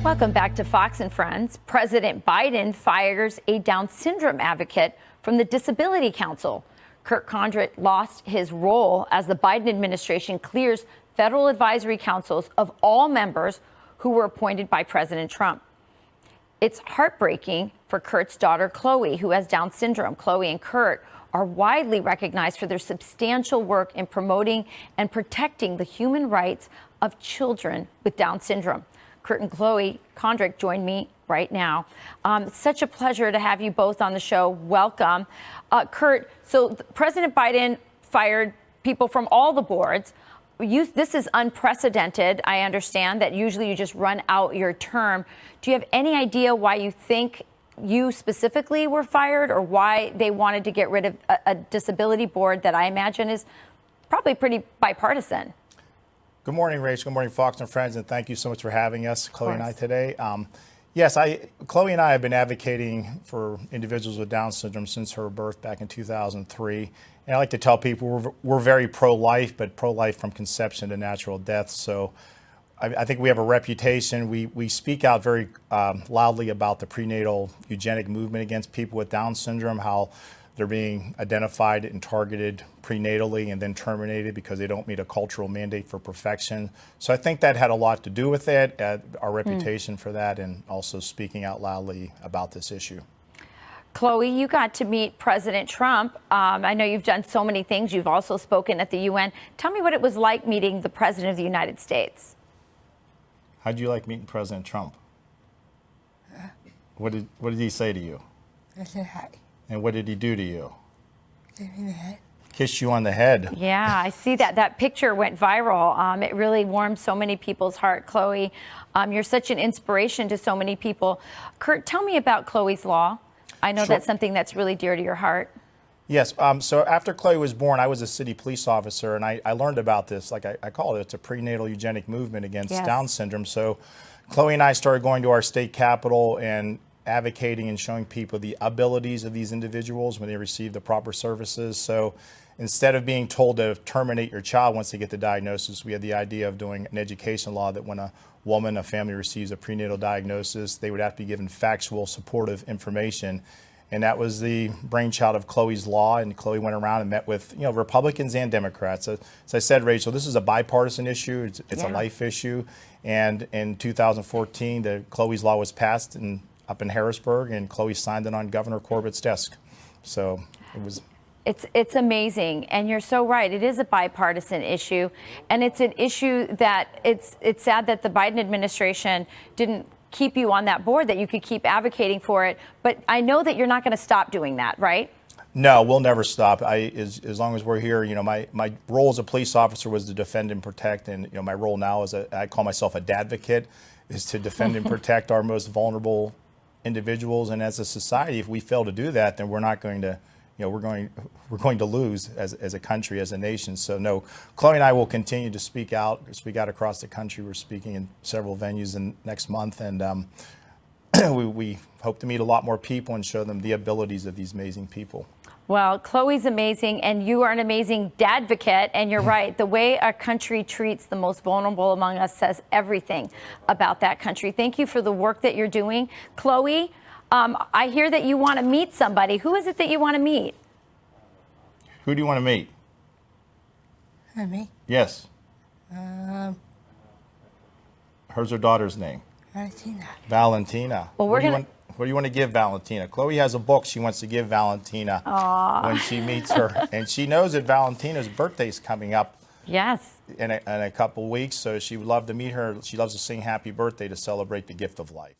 Welcome back to Fox and Friends. President Biden fires a Down syndrome advocate from the Disability Council. Kondrich lost his role as the Biden administration clears federal advisory councils of all members who were appointed by President Trump. It's heartbreaking for Kurt's daughter, Chloe, who has Down syndrome. Chloe and Kurt are widely recognized for their substantial work in promoting and protecting the human rights of children with Down syndrome. Kurt and Chloe Kondrich join me right now. Such a pleasure to have you both on the show. Welcome. Kurt, so President Biden fired people from all the boards. This is unprecedented. I understand that usually you just run out your term. Do you have any idea why you think you specifically were fired, or why they wanted to get rid of a disability board that I imagine is probably pretty bipartisan? Good morning, Rachel. Good morning, Fox and Friends, and thank you so much for having us, Chloe and I, today. Yes, Chloe and I have been advocating for individuals with Down syndrome since her birth back in 2003. And I like to tell people we're very pro-life, but pro-life from conception to natural death. So I think we have a reputation. We speak out very loudly about the prenatal eugenic movement against people with Down syndrome, how they're being identified and targeted prenatally and then terminated because they don't meet a cultural mandate for perfection. So I think that had a lot to do with it, our reputation for that, and also speaking out loudly about this issue. Chloe, you got to meet President Trump. I know you've done so many things. You've also spoken at the UN. Tell me what it was like meeting the President of the United States. How'd you like meeting President Trump? What did he say to you? I said hi. And what did he do to you? Give me the head. Kiss you on the head. Yeah, I see that. That picture went viral. It really warmed so many people's heart, Chloe. You're such an inspiration to so many people. Kurt, tell me about Chloe's Law. I know that's something that's really dear to your heart. Yes. So after Chloe was born, I was a city police officer, and I learned about this. Like I call it, it's a prenatal eugenic movement against Down syndrome. So Chloe and I started going to our state capitol and advocating and showing people the abilities of these individuals when they receive the proper services. So instead of being told to terminate your child once they get the diagnosis, we had the idea of doing an education law that when a woman, a family receives a prenatal diagnosis, they would have to be given factual, supportive information. And that was the brainchild of Chloe's Law. And Chloe went around and met with, Republicans and Democrats. As I said, Rachel, this is a bipartisan issue. It's a life issue. And in 2014, the Chloe's Law was passed up in Harrisburg, and Chloe signed it on Governor Corbett's desk. So it was. It's amazing, and you're so right. It is a bipartisan issue, and it's an issue that it's sad that the Biden administration didn't keep you on that board, that you could keep advocating for it. But I know that you're not going to stop doing that, right? No, we'll never stop. As long as we're here, my role as a police officer was to defend and protect, and my role now is I call myself a dadvocate, is to defend and protect our most vulnerable individuals. And as a society, if we fail to do that, then we're not going to, we're going to lose as a country, as a nation. So no, Chloe and I will continue to speak out across the country. We're speaking in several venues next month, and we hope to meet a lot more people and show them the abilities of these amazing people. Well, Chloe's amazing, and you are an amazing dadvocate, and you're right. The way a country treats the most vulnerable among us says everything about that country. Thank you for the work that you're doing. Chloe, I hear that you want to meet somebody. Who is it that you want to meet? Who do you want to meet? Me? Yes. How's her daughter's name? Valentina. Valentina. Well, what do you want to give Valentina? Chloe has a book she wants to give Valentina when she meets her. And she knows that Valentina's birthday is coming up. Yes. In a couple weeks, so she would love to meet her. She loves to sing happy birthday to celebrate the gift of life.